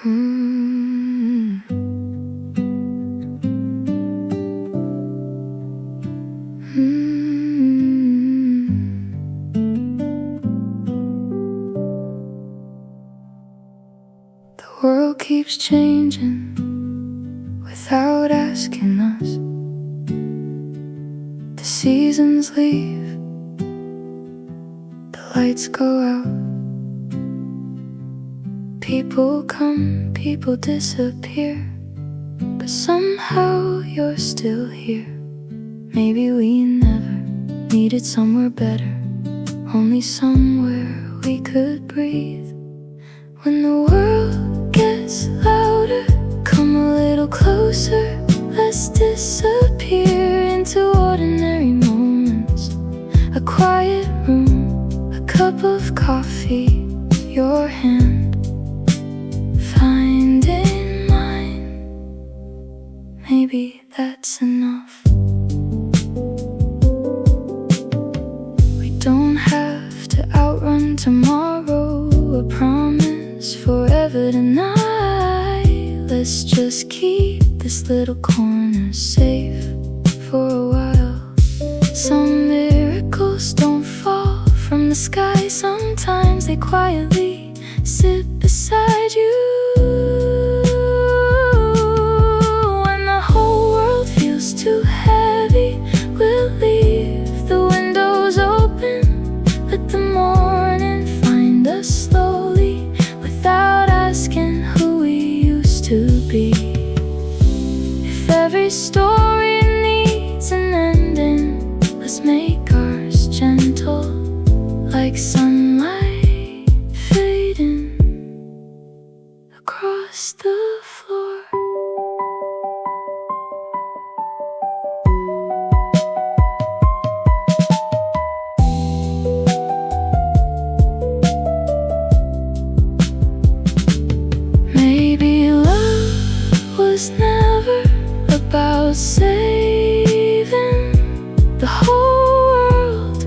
The world keeps changing without asking us. The seasons leave, the lights go out. People come, people disappear, but somehow you're still here. Maybe we never needed somewhere better, only somewhere we could breathe. When the world gets louder, come a little closer. Let's disappear into ordinary moments. A quiet room, a cup of coffee, your hand find in mine. Maybe that's enough. We don't have to outrun tomorrow or promise forever tonight. Let's just keep this little corner safe for a while. Some miracles don't fall from the sky. Sometimes they quietly sit beside you. When the whole world feels too heavy, we'll leave the windows open. Let the morning find us slowly, without asking who we used to be. If every story needs an ending, let's make ours gentle, like sunlight fading across the floor. Maybe love was never about saving the whole world.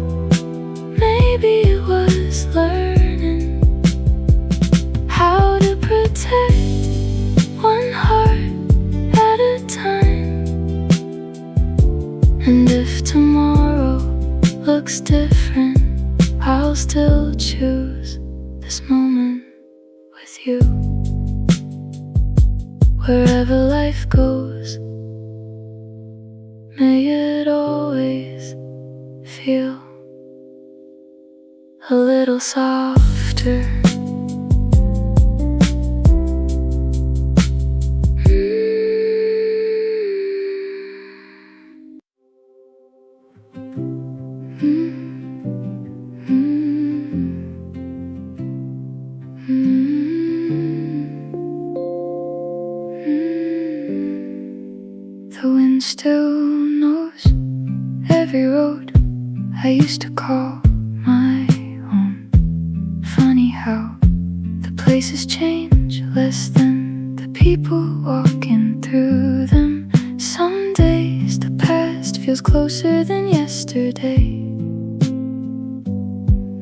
Maybe it was learning how to protect one heart at a time. And if tomorrow looks different, I'll still choose this moment with you. Wherever life goes, may it always feel a little softer. The wind still knows every road I used to call my own. Funny how the places change less than the people walking through them. Some days the past feels closer than yesterday.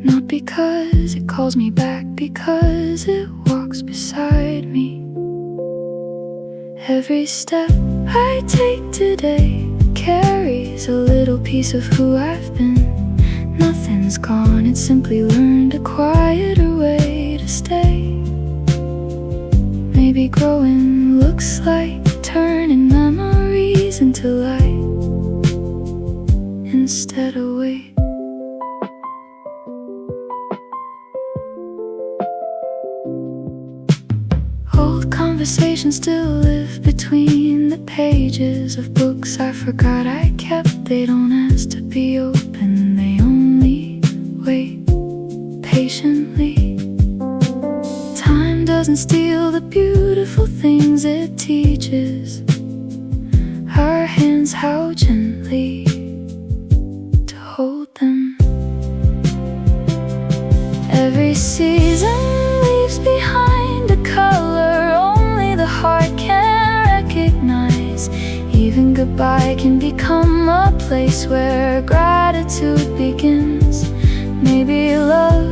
Not because it calls me back, because it walks beside me. Every step I take today carries a little piece of who I've been. Nothing's gone, it's simply learned a quieter way to stay. Maybe growing looks like turning memories into light instead of weight. Old conversations still live between the pages of books I forgot I kept. They don't ask to be open, they only wait patiently. Time doesn't steal the beautiful things it teaches our hands how gently to hold them. Every season leaves behind a color only the heart can recognize. Even goodbye can become a place where gratitude begins. Maybe love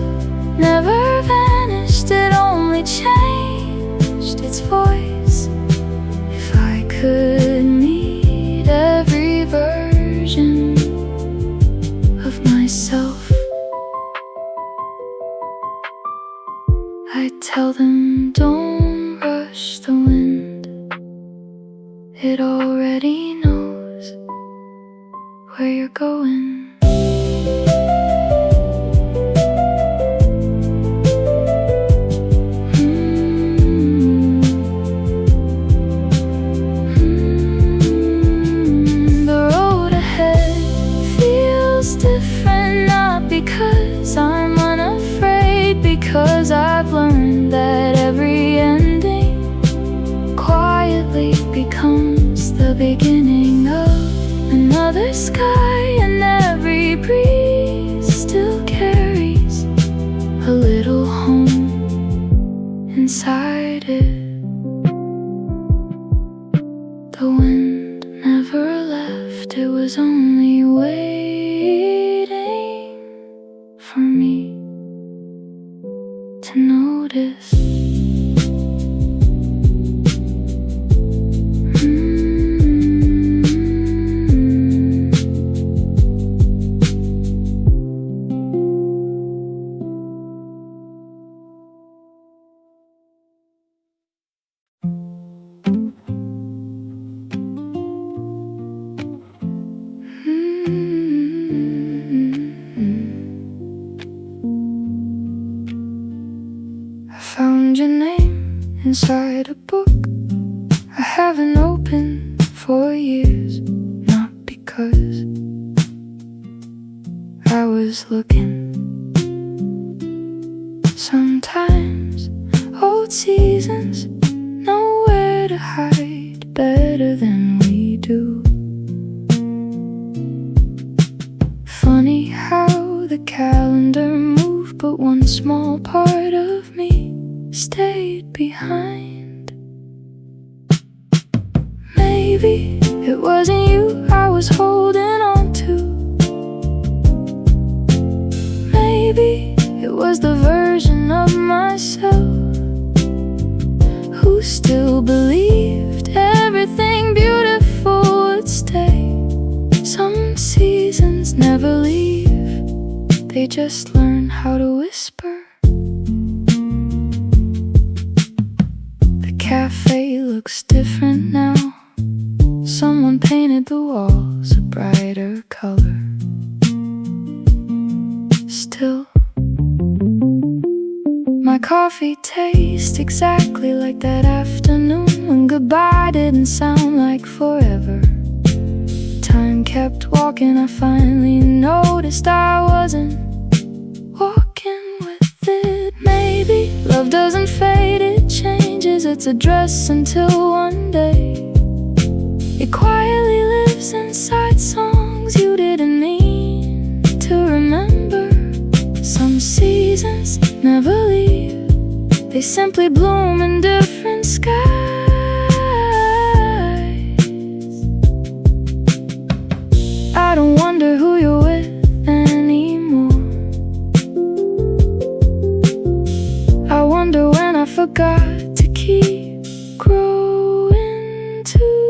never vanished, it only changed its voice. If I could meet every version of myself, I'd tell them, don't rush the wind. It already knows where you're going. Different, not because I'm unafraid, because I've learned that every ending quietly becomes the beginning of another sky, and every breeze still carries a little home inside it. The wind never left, it was only waiting for me to notice. Found your name inside a book I haven't opened for years. Not because I was looking. Sometimes old seasons know where to hide better than we do. Funny how the calendar moved, but one small part of me stayed behind. Maybe it wasn't you I was holding on to. Maybe it was the version of myself who still believed everything beautiful would stay. Some seasons never leave, they just learn how to whisper. The cafe looks different now. Someone painted the walls a brighter color. Still, my coffee tastes exactly like that afternoon when goodbye didn't sound like forever. Time kept walking, I finally noticed I wasn't walking with it. Maybe love doesn't fade, it changes its address until one day it quietly lives inside songs you didn't mean to remember. Some seasons never leave, they simply bloom in different skies. I don't wonder who you're with anymore. I wonder when I forgot to keep growing too.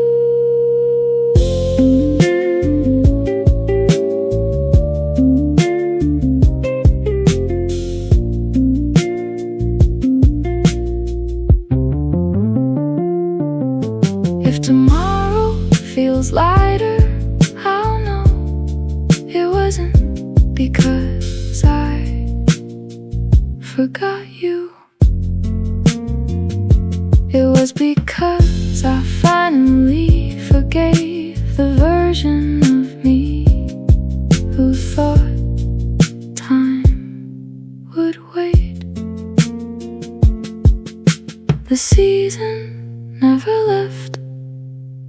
If tomorrow feels lighter, I'll know it wasn't because I forgot you. It was because I finally forgave the version of me who thought time would wait. The season never left,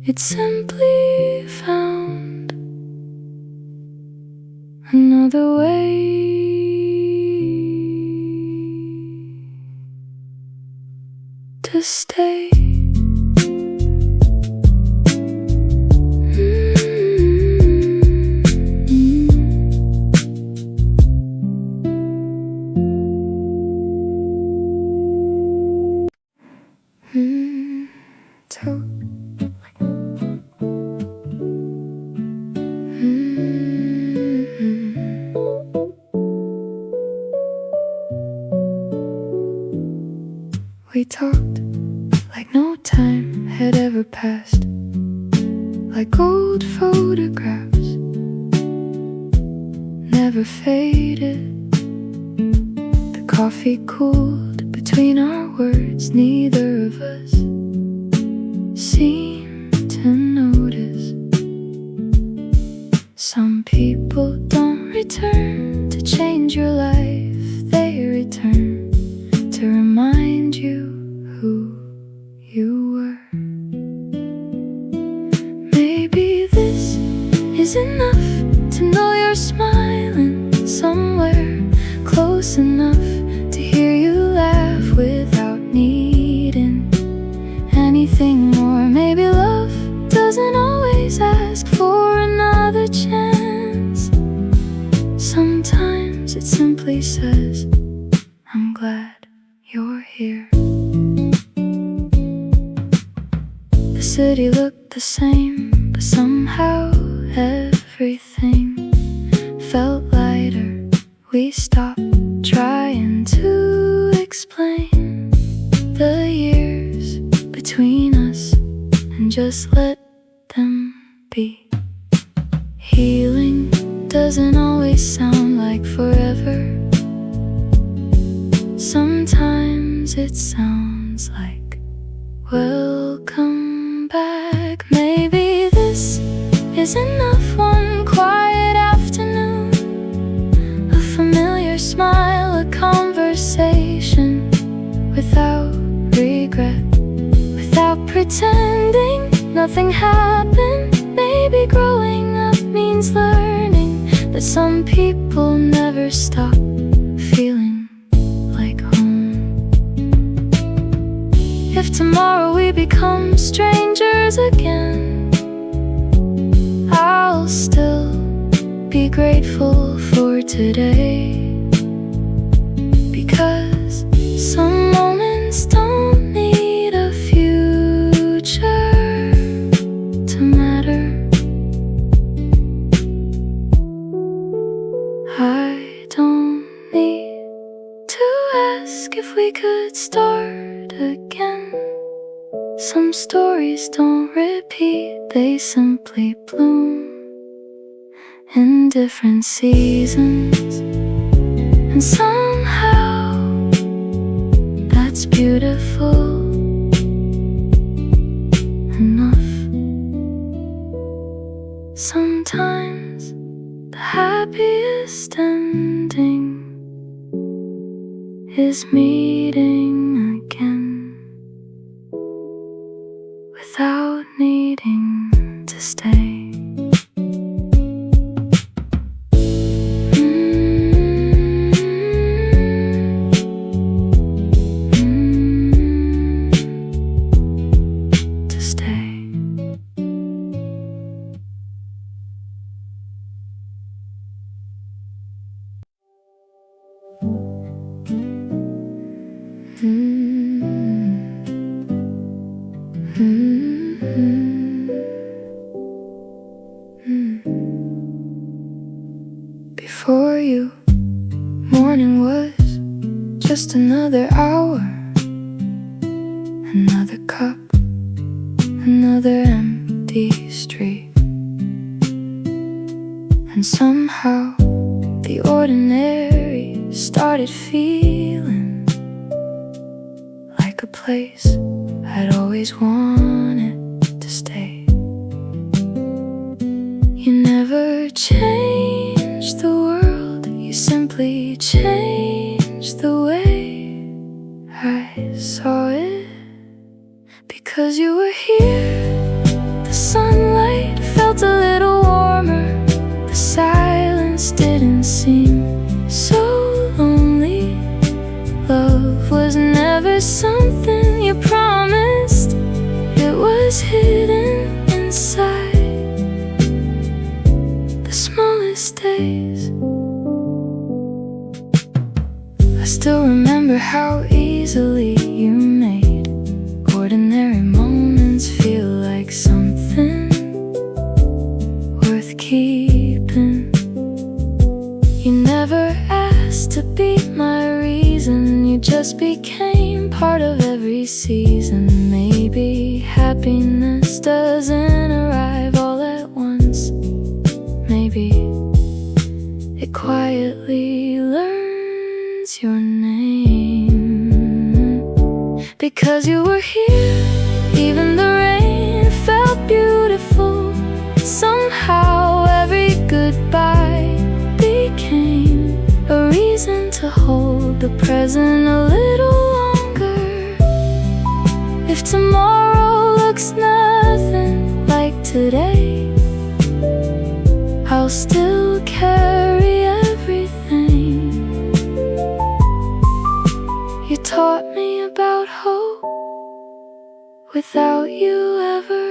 it simply found another way to stay. Mm-hmm. tote. We talked like no time had ever passed, like old photographs, never faded. The coffee cooled between our words, neither of us seemed to notice. Some people don't return to change your life, they return to remind you who you were. Maybe this is enough to know you're smiling somewhere close enough to hear you laugh without needing anything more. Maybe love doesn't always ask for another chance. Sometimes it simply says, I'm glad you're here. The city looked the same, but somehow everything felt lighter. We stopped trying to explain the years between us and just let them be. Healing doesn't always sound like forever. Sometimes it sounds like welcome back. Maybe this is enough, one quiet afternoon, a familiar smile, a conversation without regret, without pretending nothing happened. Maybe growing up means learning that some people never stop feeling like home. If tomorrow we become strangers again, I'll still be grateful for today, because some moments don't need a future to matter. I don't need to ask if we could start again. Some stories don't repeat, they simply bloom in different seasons, and somehow that's beautiful enough. Sometimes the happiest ending is meeting again without needing to stay. Before you, morning was just another hour, another cup, another empty street. And somehow the ordinary started feeling like a place I'd always wanted to stay. You never changed the world, you simply changed the way I saw it. Because you were here, the sunlight felt a little warmer, the silence didn't seem so lonely. Love was never something you promised, it was hidden inside the smallest days. I still remember how easily you made ordinary moments became part of every season. Maybe happiness doesn't arrive all at once. Maybe it quietly learns your name. Because you were here, even the rain felt beautiful. Somehow every goodbye became a reason to hold the present a little longer. If tomorrow looks nothing like today, I'll still carry everything. You taught me about hope without you ever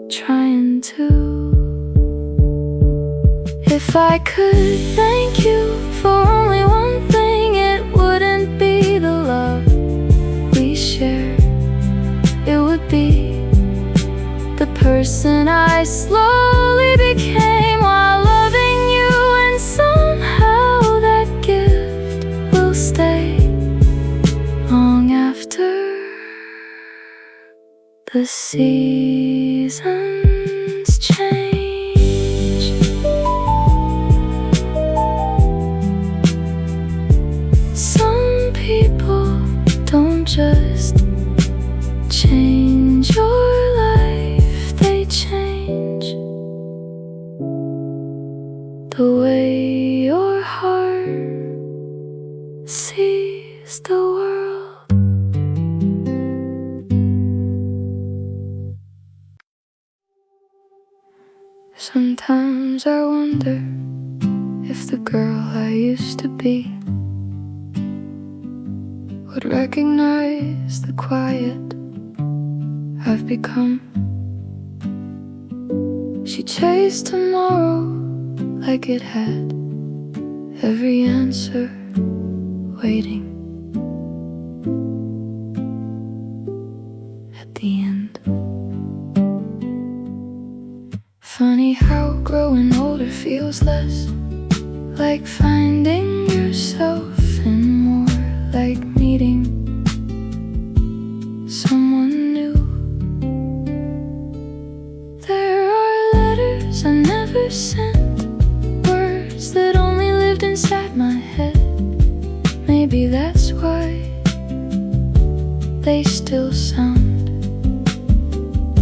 trying to. If I could thank you for only one thing, it wouldn't be the love we shared. It would be the person I slowly became while loving you. And somehow that gift will stay long after the seasons change. Some people don't just change your life, they change the way your heart sees the world. Sometimes I wonder if the girl I used to be would recognize the quiet I've become. She chased tomorrow like it had every answer waiting at the end. Funny how growing older feels less like finding yourself and more like meeting someone new. There are letters I never sent, words that only lived inside my head. Maybe that's why they still sound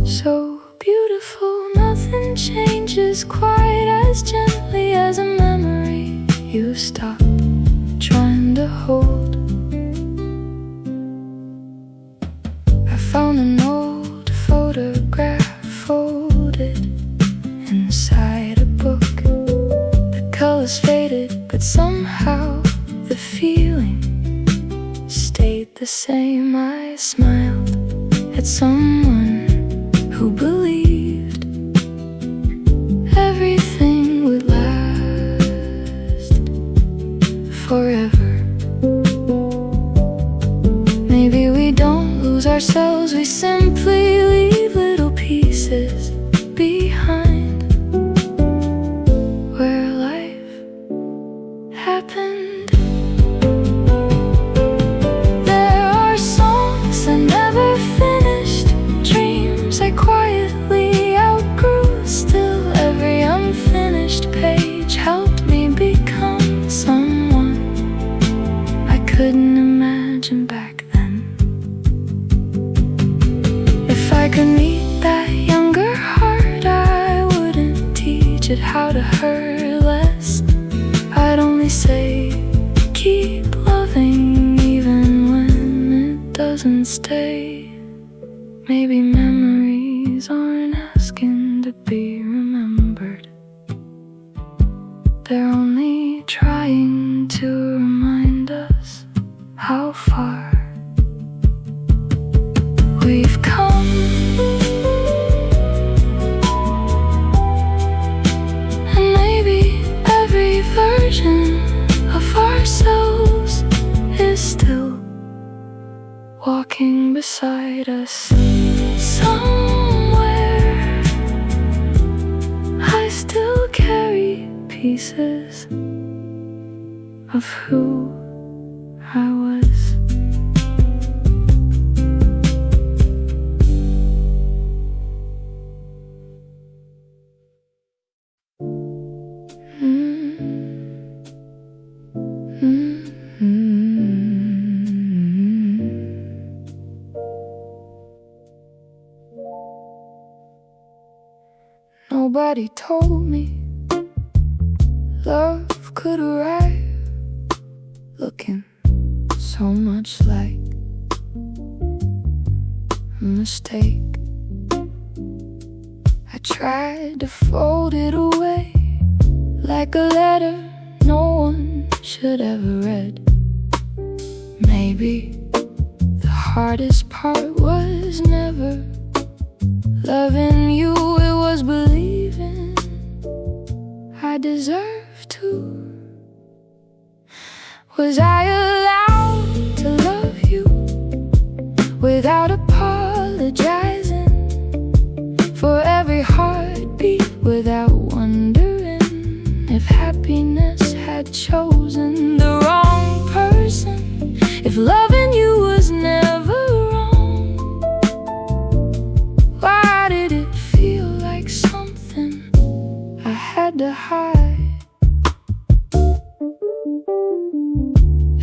so beautiful. Nothing changes quite as gently as a memory you stop trying to hold. I found an old photograph folded inside a book. The colors faded, but somehow the feeling stayed the same. I smiled at someone who believed everything would last forever. Maybe we don't lose ourselves, we simply leave little pieces behind where life happened. There are songs I never finished, dreams I quietly outgrew. Still every unfinished page helped me become someone I couldn't imagine back then. If I could meet that younger heart, I wouldn't teach it how to hurt less. I'd only say, keep loving even when it doesn't stay. Maybe memories aren't asking to be remembered, they're only trying to remind us how far we've come. And maybe every version of ourselves is still walking beside us somewhere. I still carry pieces of who I was. Nobody told me love could arrive looking so much like a mistake. I tried to fold it away like a letter no one should ever read. Maybe the hardest part was never loving you, it was believing I deserved to. Was I allowed to love you without apologizing for every heartbeat, without wondering if happiness had chosen the wrong person, if loving you was never wrong? Why did it feel like something I had to hide?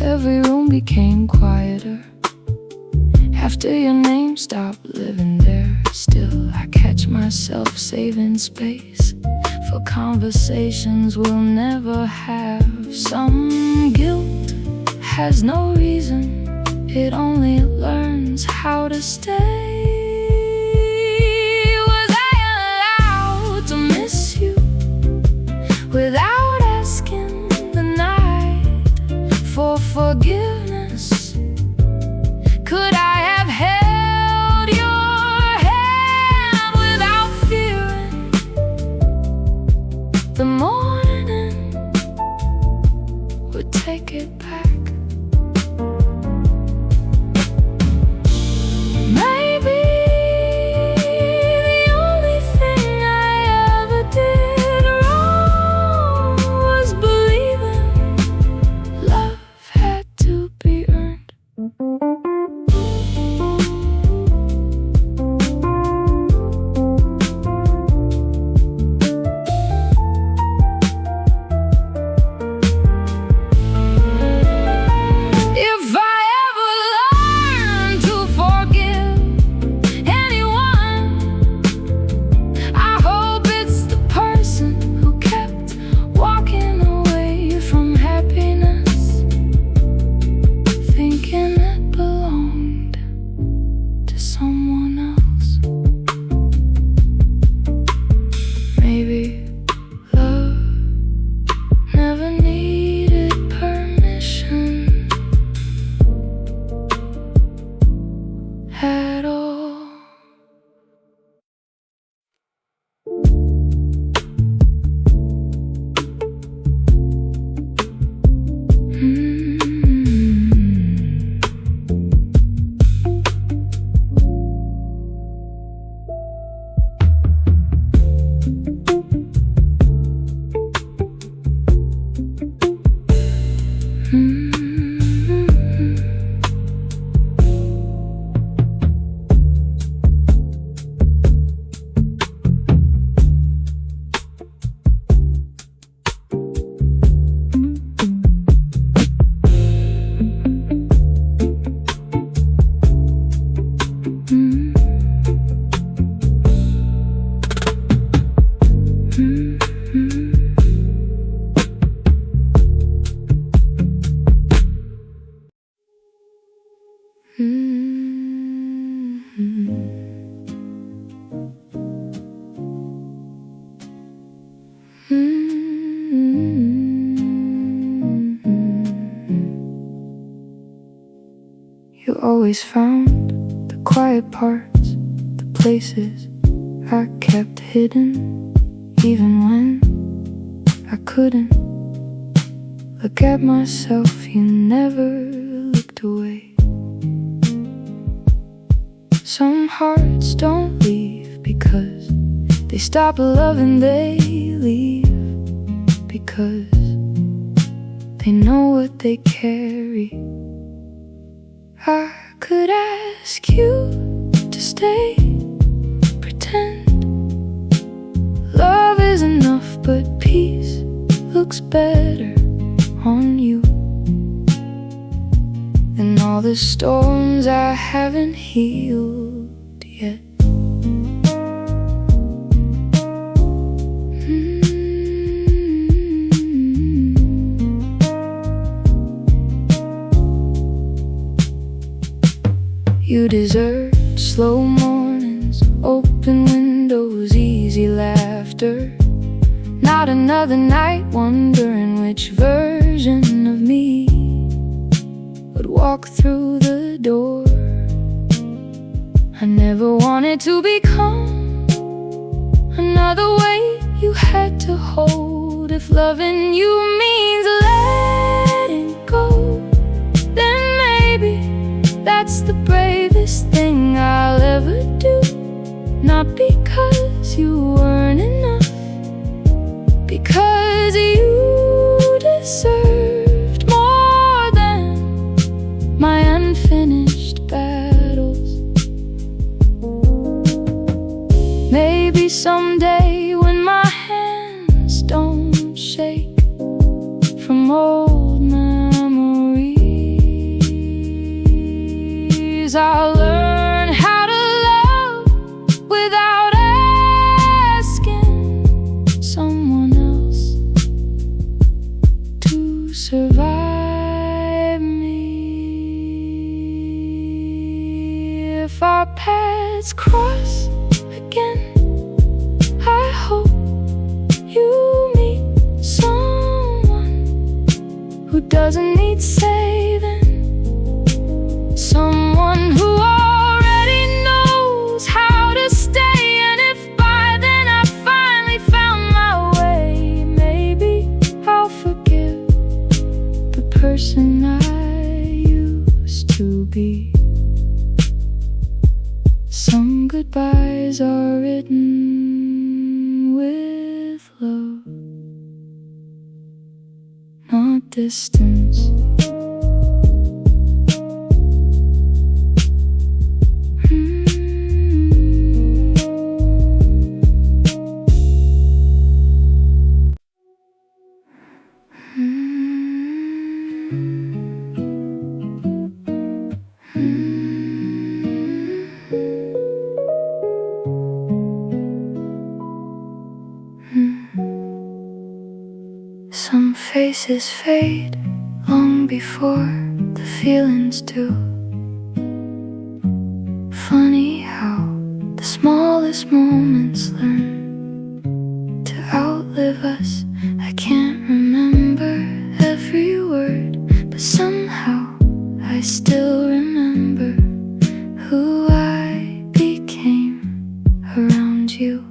Every room became quieter after your name stopped living there. Still, I catch myself saving space for conversations we'll never have. Some guilt has no reason, it only learns how to stay. Was I allowed to miss you without asking the night for forgiveness? Could I have held your hand without fearing the morning would take it back? Maybe the only thing I ever did wrong was believing love had to be earned. If I ever learn to forgive anyone, I hope it's the person who kept walking away from happiness, thinking it belonged to someone else. Maybe love never needed permission at all. You always found the quiet parts, the places I kept hidden, even when I couldn't look at myself. You never looked away. Some hearts don't leave because they stop loving, they leave because they know what they carry. I could ask you to stay, pretend love is enough, but peace looks better on you than all the storms I haven't healed yet. You deserve slow mornings, open windows, easy laughter. Not another night wondering which version of me would walk through the door. I never wanted to become another weight you had to hold. If loving you means letting go, then maybe that's the bravest thing I'll ever do. Not because you weren't enough, because you deserved more than my unfinished battles. Maybe someday when my hands don't shake from old memories, I'll learn how to love without asking someone else to survive me. If our paths cross again, I hope you meet someone who doesn't need saving, someone who already knows how to stay. And if by then I finally found my way, maybe I'll forgive the person I used to be. Some goodbyes are written with love, not distance. Some faces fade long before the feelings do. Funny how the smallest moments learn to outlive us. I can't remember every word, but somehow I still remember who I became around you.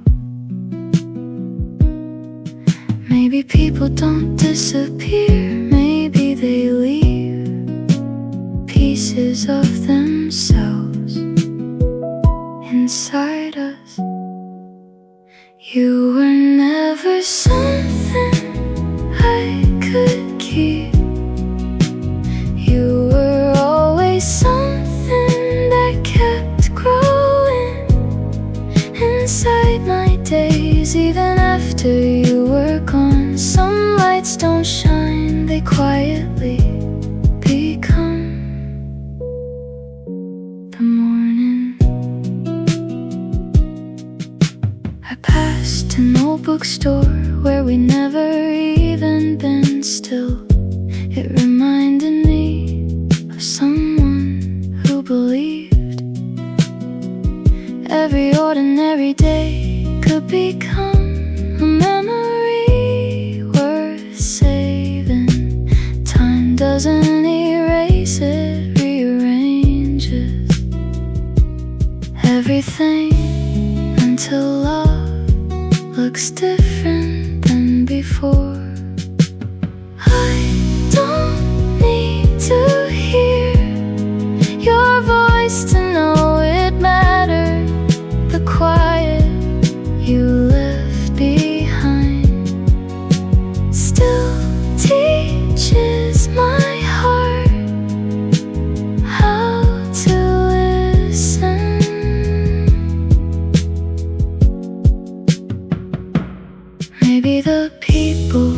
Maybe people don't disappear, maybe they leave pieces of themselves inside us. You were never something I could keep. You were always something that kept growing inside my days, even after you were gone. Some lights don't shine, they quietly become the morning. I passed an old bookstore where we never even been still. It reminded me of someone who believed every ordinary day could become a memory worth saving. Time doesn't erase it, rearranges everything until love looks different than before. I don't need to hear your voice to know it mattered. The quiet you left behind still teaches my heart how to listen. Maybe the people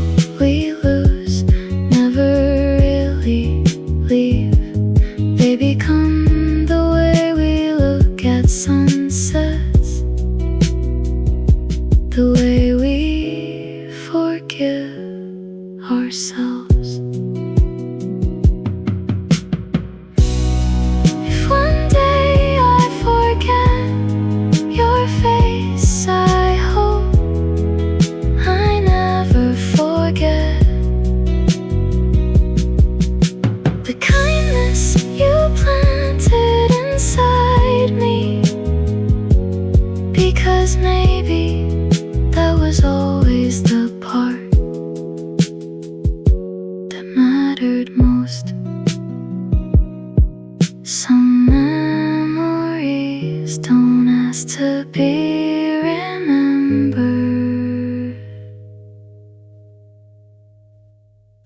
deserves to be remembered.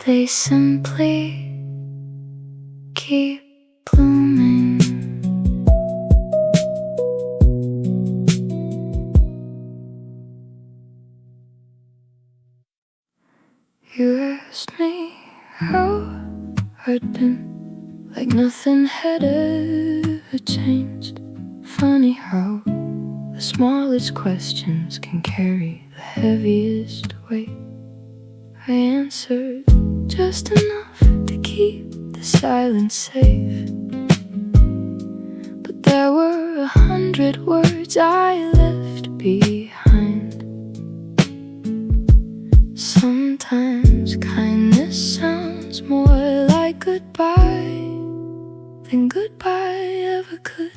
They simply keep blooming. You asked me how I'd been, like nothing had ever changed. Funny how the smallest questions can carry the heaviest weight. I answered just enough to keep the silence safe, but there were 100 words I left behind. Sometimes kindness sounds more like goodbye than goodbye ever could.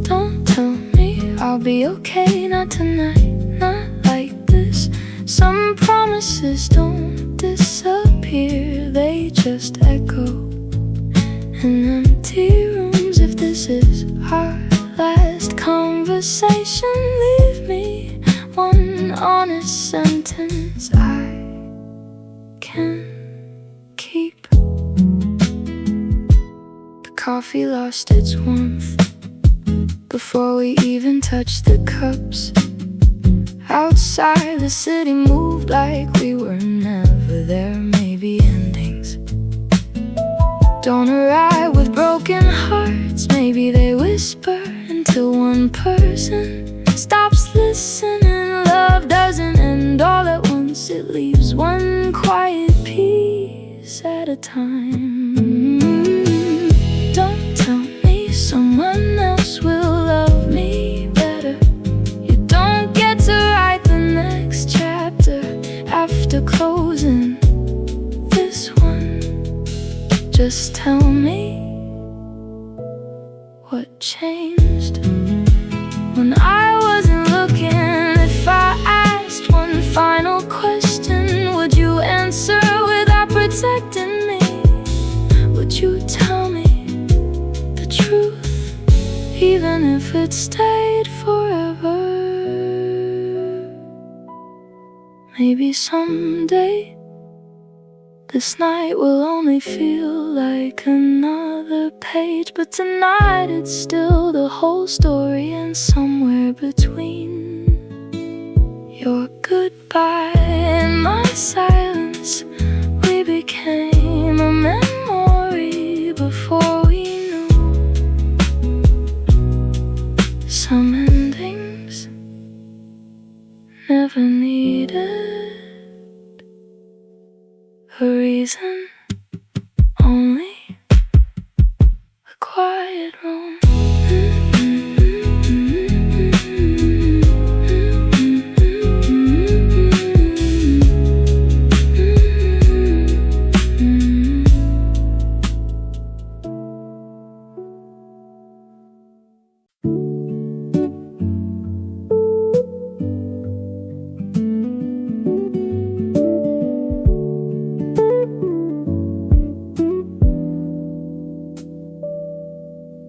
Don't tell me I'll be okay, not tonight, not like this. Some promises don't disappear, they just echo in empty rooms. If this is our last conversation, leave me one honest sentence I can keep. The coffee lost its warmth before we even touched the cups. Outside, the city moved like we were never there. Maybe endings don't arrive with broken hearts. Maybe they whisper until one person stops listening. Love doesn't end all at once, it leaves one quiet piece at a time. Don't tell me someone else will love me better. You don't get to write the next chapter after closing this one. Just tell me what changed when I wasn't looking. If I asked one final question, would you answer without protecting me? Would you tell me the truth, even if it stayed forever? Maybe someday this night will only feel like another page, but tonight it's still the whole story. And somewhere between your goodbye and my silence, we became a memory before we knew. Some endings never needed a reason, only a quiet room.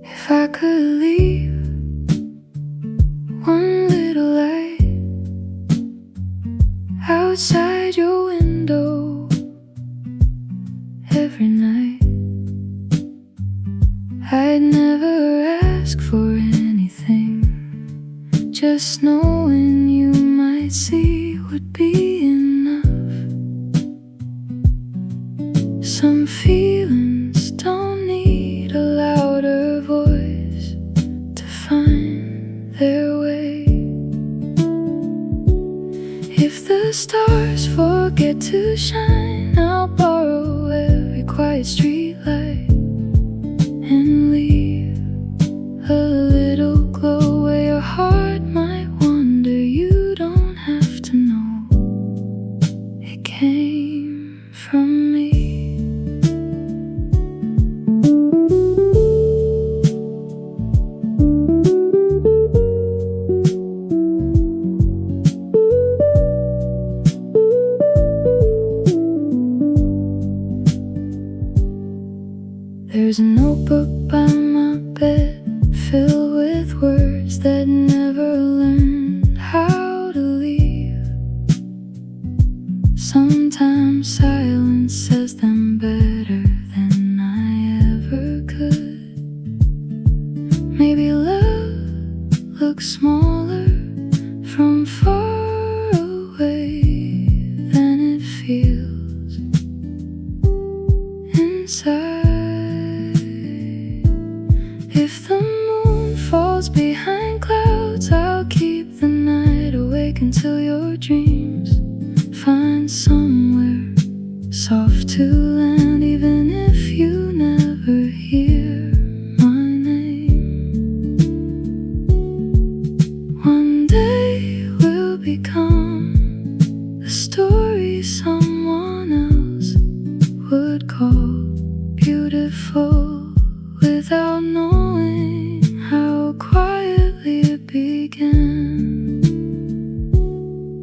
If I could leave one little light outside your window every night, I'd never ask for anything. Just knowing you might see would be enough. Some feelings don't need a louder voice to find their way. If the stars forget to shine, I'll borrow every quiet street light and leave a little glow where your heart might wander. You don't have to know it came from me. Maybe love looks smaller from far away than it feels inside. If the moon falls behind clouds, I'll keep the night awake until your dreams find somewhere soft to land, even if you never hear my name. One day we'll become the story someone else would call beautiful, without knowing how quietly it began.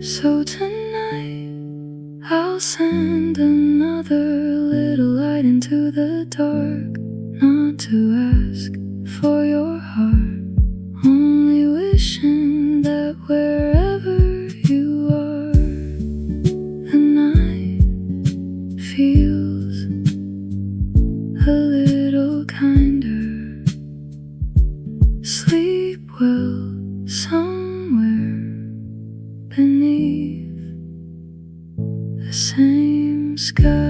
So tonight I'll send another little light into the dark, not to ask for your heart, only wishing that wherever you are, the night feels a little kinder. Sleep well somewhere beneath the same sky.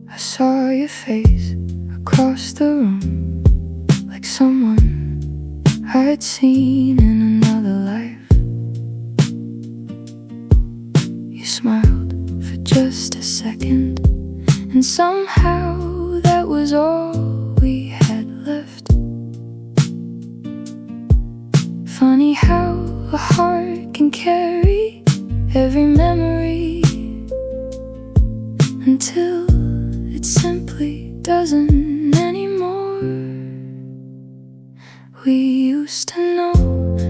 I saw your face across the room, like someone I'd seen in another life. You smiled for just a second, and somehow that was all we had left. Funny how a heart can carry every memory until it simply doesn't anymore. We used to know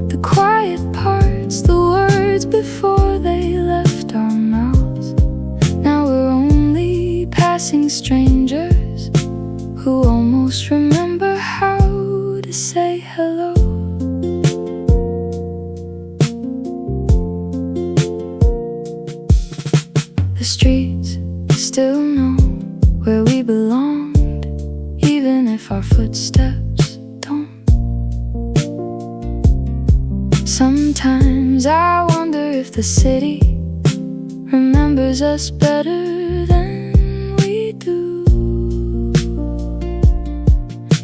the quiet parts, the words before they left our mouths. Now we're only passing strangers who almost remember how to say hello. The streets still know where we belonged, even if our footsteps don't. Sometimes I wonder if the city remembers us better than we do.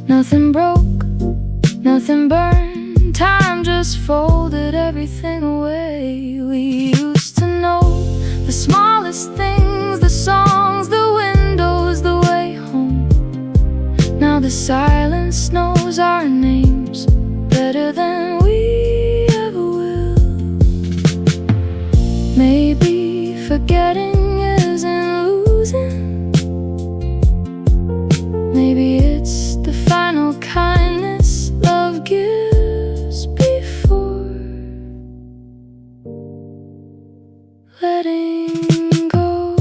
Nothing broke, nothing burned, time just folded everything away. We used to know the smallest things, the songs, the windows, the way home. Now the silence knows our names better than we ever will. Maybe forgetting isn't losing. Maybe it's the final kindness love gives before letting go.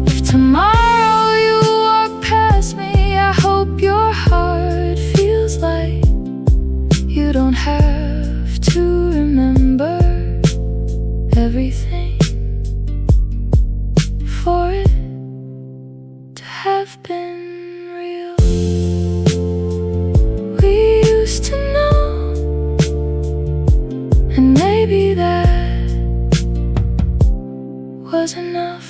If tomorrow you walk past me, I hope your heart feels like you don't have to remember everything for it to have been real. We used to know, and maybe that was enough.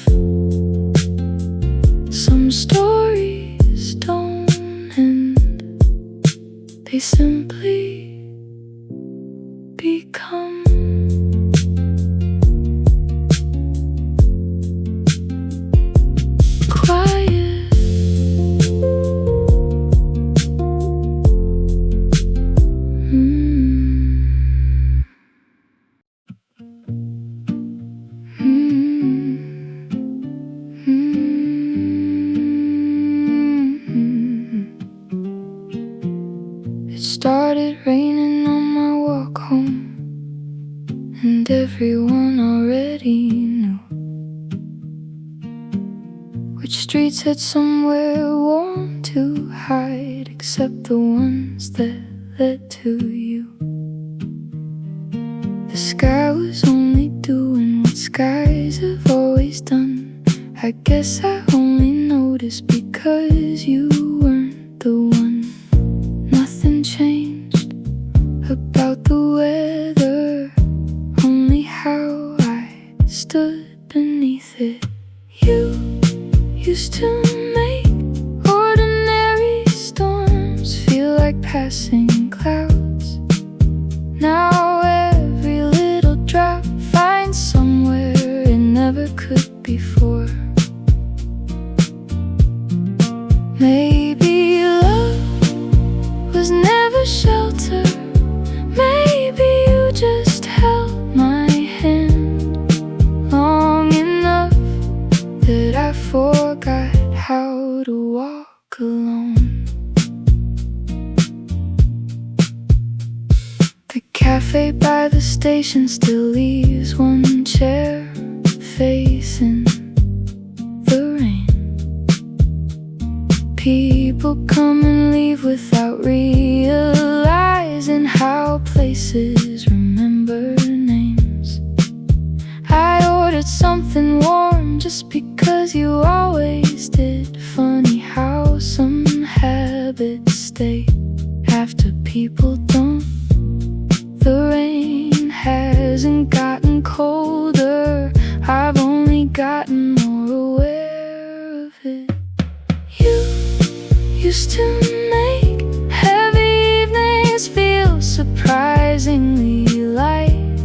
Some stories don't end, they simply become. Quiet everyone already knew. Which streets had somewhere warm to hide, except the ones that led to you. The sky was only doing what skies have always done. I guess I only noticed because you weren't the one. Nothing changed about the weather, only how I stood beneath it. You used to make ordinary storms feel like passing clouds. Now every little drop finds somewhere it never could before. Maybe love was never shelter. Maybe you just held my hand long enough that I forgot how to walk alone. The cafe by the station still leaves one chair facing the rain. People come and leave without realizing how places remember names. I ordered something warm just because you always did. Funny how some habits stay after people don't. The rain hasn't gotten colder, I've only gotten more aware of it. You used to make heavy evenings feel surprisingly light.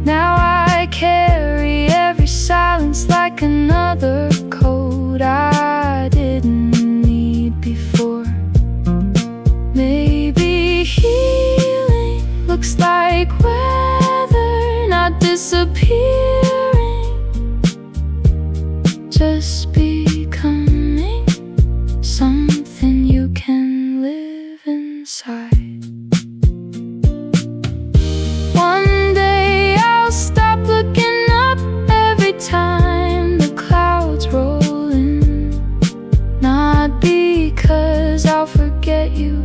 Now I carry every silence like another coat I didn't need before. Maybe healing looks like weather not disappearing, just becoming something you can live inside. One day I'll stop looking up every time the clouds roll in. Not because I'll forget you,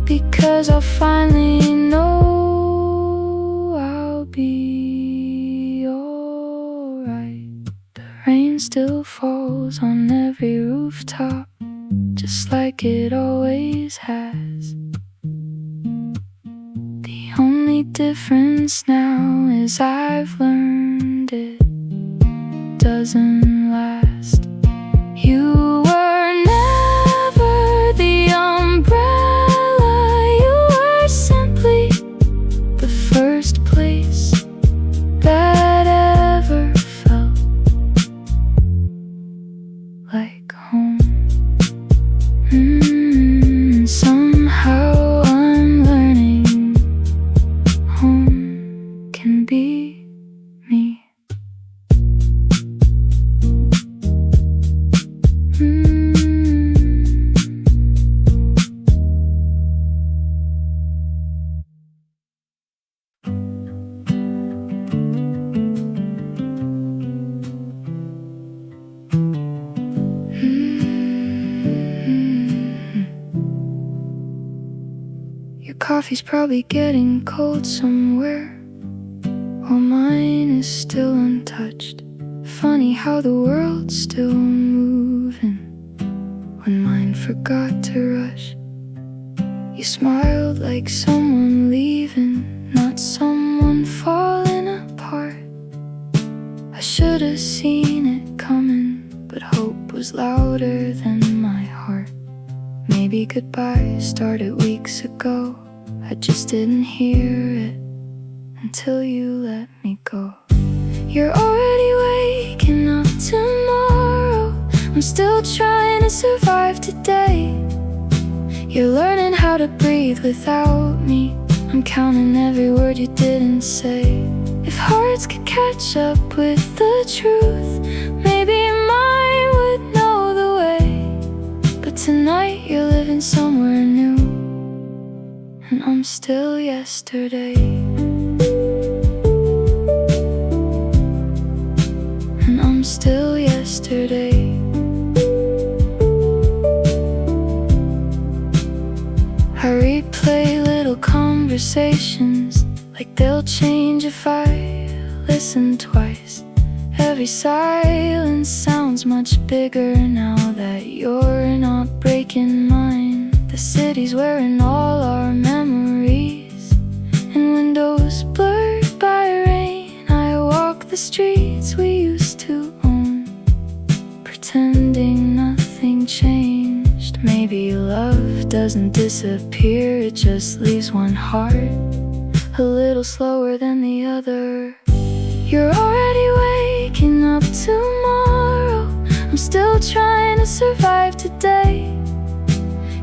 because I'll finally know I'll be alright. The rain still falls on every rooftop, just like it always has. The only difference now is I've learned it doesn't last. You were never the umbrella, you were simply the first place that ever felt like home. Somehow I'm learning home can be me. Your coffee's probably getting cold somewhere, while mine is still untouched. Funny how the world's still moving when mine forgot to rush. You smiled like someone leaving, not someone falling apart. I should have seen it coming, but hope was louder than my heart. Maybe goodbye started weeks ago, I just didn't hear it until you let me go. You're already waking up tomorrow, I'm still trying to survive today. You're learning how to breathe without me, I'm counting every word you didn't say. If hearts could catch up with the truth, maybe mine would know the way. But tonight you're living somewhere new, and I'm still yesterday. conversations like they'll change if I listen twice. Every silence sounds much bigger now that you're not breaking mine. The city's wearing all our memories, and windows blurred by rain. I walk the streets we used to own, pretending nothing changed. Maybe love doesn't disappear, it just leaves one heart a little slower than the other. You're already waking up tomorrow, I'm still trying to survive today.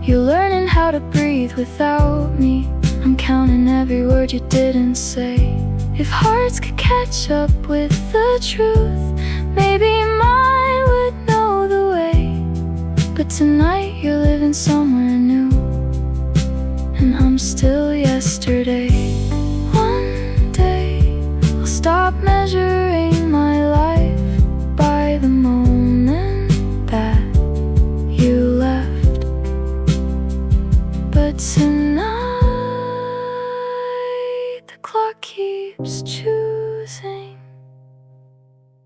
You're learning how to breathe without me, I'm counting every word you didn't say. If hearts could catch up with the truth, maybe mine would know the way. But tonight you're living somewhere new, and I'm still yesterday. One day I'll stop measuring my life by the moment that you left. But tonight the clock keeps choosing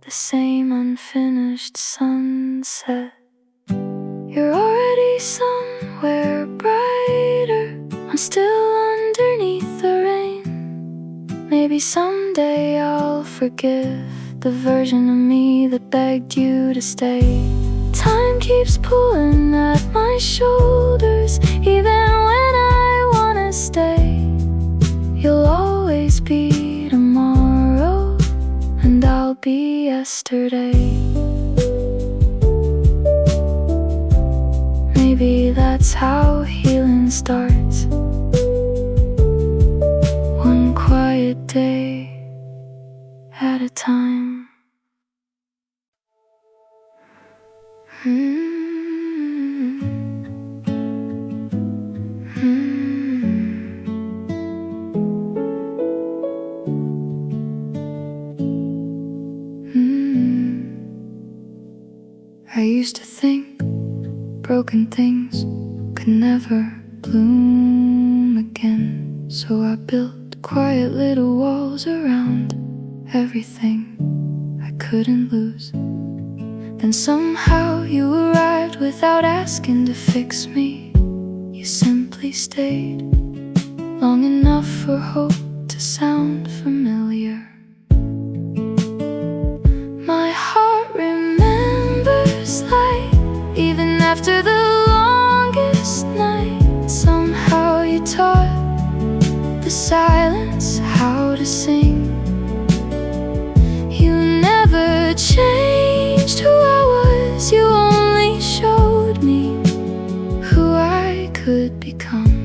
the same unfinished sunset. You're already somewhere brighter, I'm still underneath the rain. Maybe someday I'll forgive the version of me that begged you to stay. Time keeps pulling at my shoulders, even when I wanna stay. You'll always be tomorrow, and I'll be yesterday. Maybe that's how healing starts, one quiet day at a time. I used to think broken things could never bloom again, so I built quiet little walls around everything I couldn't lose. Then somehow you arrived without asking to fix me. You simply stayed long enough for hope to sound familiar. My heart remembers light even after the longest night. Somehow you taught the silence how to sing. You never changed who I was, you only showed me who I could become.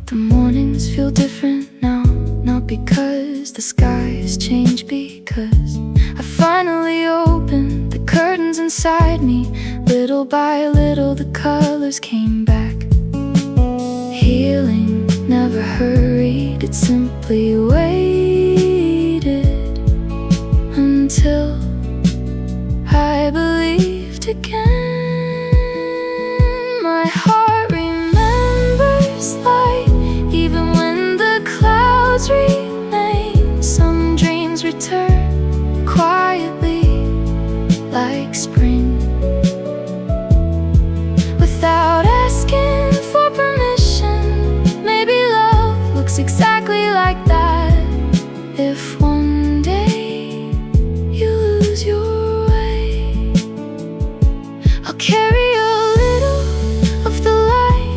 The mornings feel different now, not because the skies change, because I finally opened the curtains inside me. Little by little the colors came back. Healing never hurried, it simply waited until I believed again. My heart remembers light even when the clouds remain. Some dreams return quietly like spring, without asking for permission. Maybe love looks exactly like that. If one day you lose your way, I'll carry a little of the light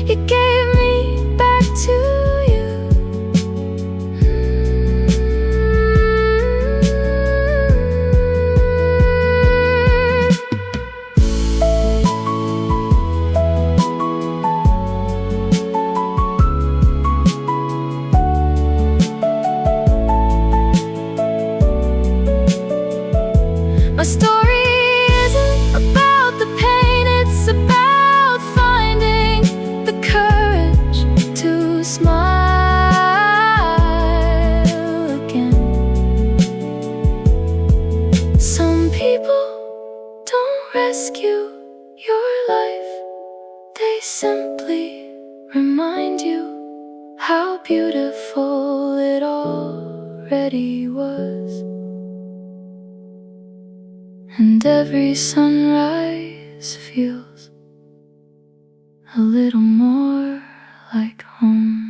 you gave me back to you. My story isn't about the pain, it's about finding the courage to smile again. Some people don't rescue your life, they simply remind you how beautiful it already was. And every sunrise feels a little more like home.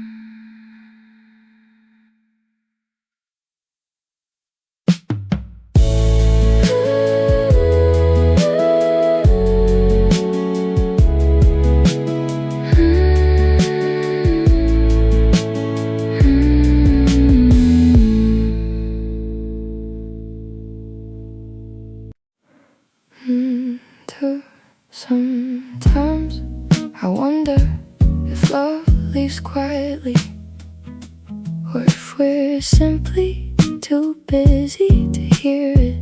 Sometimes I wonder if love leaves quietly, or if we're simply too busy to hear it.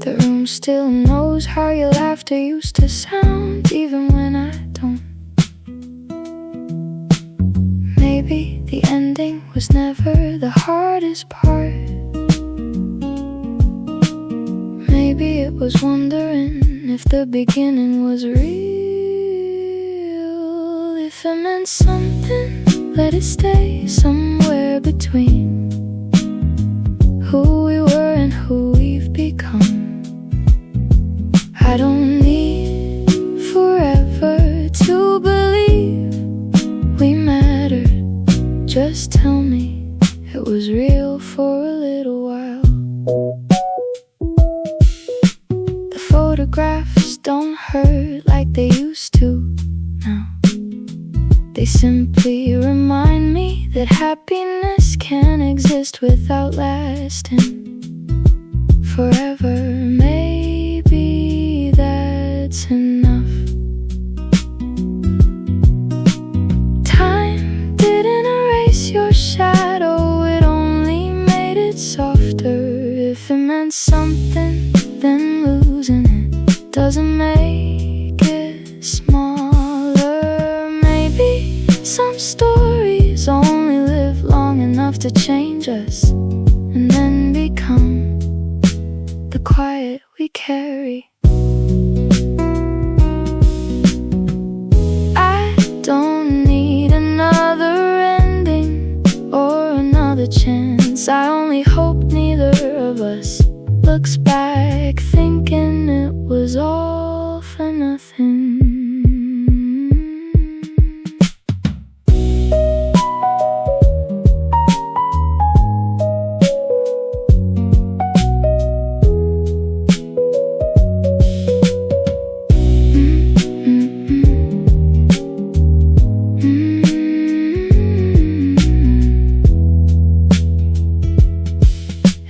The room still knows how your laughter used to sound, even when I don't. Maybe the ending was never the hardest part. Maybe it was wondering if the beginning was real. If it meant something, let it stay somewhere between who we were and who we've become. I don't need forever to believe we mattered. Just tell me it was real for a little while. Photographs don't hurt like they used to now. They simply remind me that happiness can exist without lasting forever. Maybe that's enough. Time didn't erase your shadow, it only made it softer. If it meant something, then losing it doesn't make it smaller. Maybe some stories only live long enough to change us, and then become the quiet we carry. I don't need another ending or another chance. I only hope neither of us looks back thinking it was all for nothing.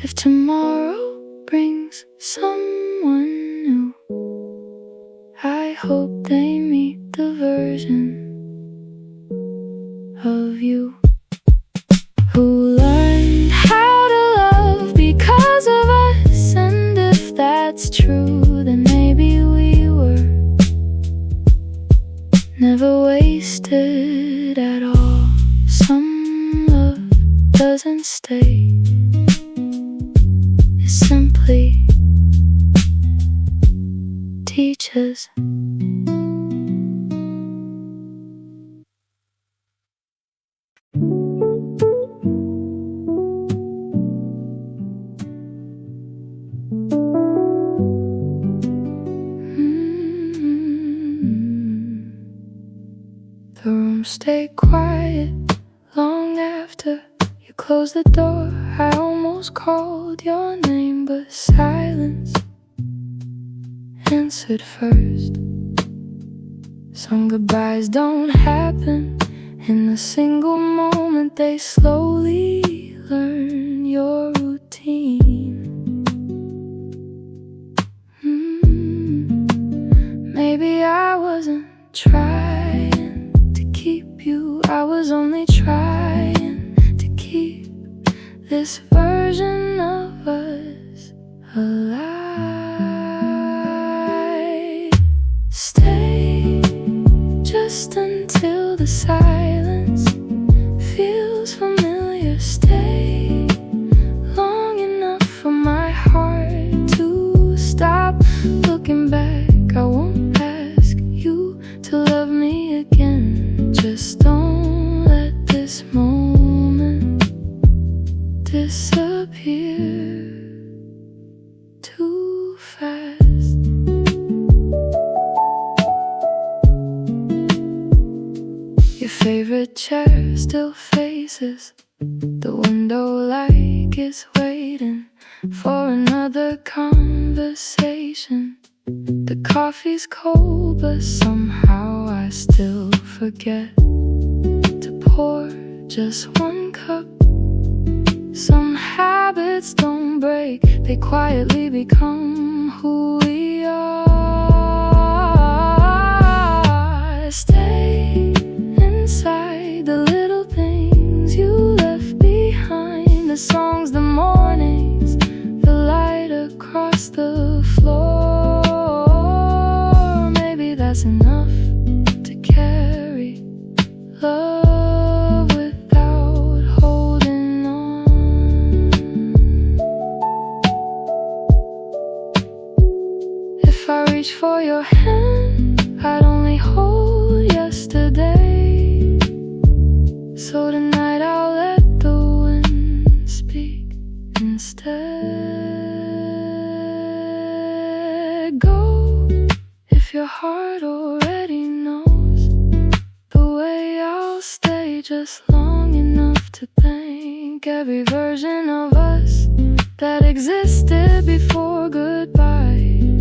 If tomorrow brings someone new, I hope they meet the version of you who learned how to love because of us. And if that's true, then maybe we were never wasted at all. Some love doesn't stay, it simply teaches. The room stayed quiet long after you closed the door. I almost called your name, but silence answered first. Some goodbyes don't happen in a single moment. They slowly learn your routine. Maybe I wasn't trying to keep you, I was only trying to keep this version of us alive. Stay just until the silence feels familiar. Stay long enough for my heart to stop looking back. I won't ask you to love me again. Your favorite chair still faces the window like it's waiting for another conversation. The coffee's cold, but somehow I still forget to pour just one cup. Some habits don't break, they quietly become who we are. Stay inside the little things you left behind, the songs, the mornings, the light across the floor. Maybe that's enough to carry love without holding on. If I reach for your hand, I'd only hold yesterday. So tonight I'll let the wind speak instead. Go if your heart already knows the way. I'll stay just long enough to thank every version of us that existed before goodbye.